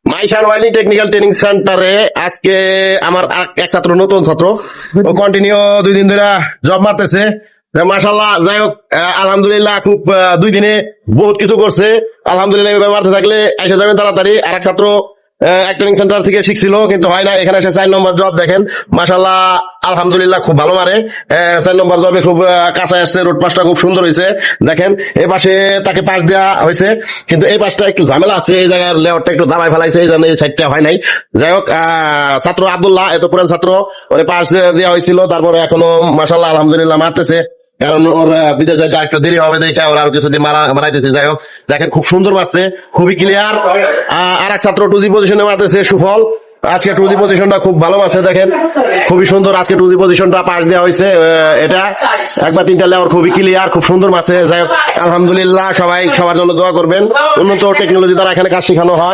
মাইশান welding technical training সেন্টারে আজকে আমার এক ছাত্র, নতুন ছাত্র, ও কন্টিনিউ 2 দিন ধরে জব মারতেছে। মাশাল্লাহ, যাই হোক, আলহামদুলিল্লাহ, খুব 2 দিনে বহুত কিছু করছে। আলহামদুলিল্লাহ, এভাবে মারতে থাকলে এসে যাবেন তাড়াতাড়ি। আর এক ছাত্র এক ট্রেনিং সেন্টার থেকে শিখছিল, কিন্তু হয় না, এখানে এসে 4 নম্বর জব দেখেন। মাশাল্লাহ, আলহামদুলিল্লাহ, খুব ভালো মারে। 4 নম্বর জবে খুব কাছে আসছে, রোড পাশটা খুব সুন্দর হয়েছে। দেখেন, এই পাশে তাকে পাশ দেওয়া হয়েছে, কিন্তু এই পাশটা একটু ঝামেলা আছে, এই জায়গার লেআউটটা একটু দাবাই ফেলাইছে, এই জন্য এই সাইডটা হয় নাই। যাই হোক, ছাত্র আব্দুল্লাহ, এত পুরান ছাত্র, ওরে পাশ দেওয়া হয়েছিল, তারপরে এখনো মাশাল্লাহ আলহামদুলিল্লাহ মারতেছে। কারণ ওর বিদেশ যাইতে একটু দেরি হবে দেখে ওরা আরো কিছুদিন মারাইতেছে। যাই হোক, দেখেন, খুব সুন্দর মারছে, খুবই ক্লিয়ার। আর এক ছাত্র 2G পজিশনে মারতেছে, সুফল। আজকে 2G পজিশনটা খুব ভালো মারছে, দেখেন, খুবই সুন্দর। আজকে 2G পজিশনটা পাশ দেওয়া হয়েছে, এটা একবার 3টা লেয়ার, খুবই ক্লিয়ার, খুব সুন্দর মারছে। যাই হোক, আলহামদুলিল্লাহ, সবাই সবার জন্য দোয়া করবেন। উন্নত টেকনোলজি দ্বারা এখানে কাজ শেখানো হয়।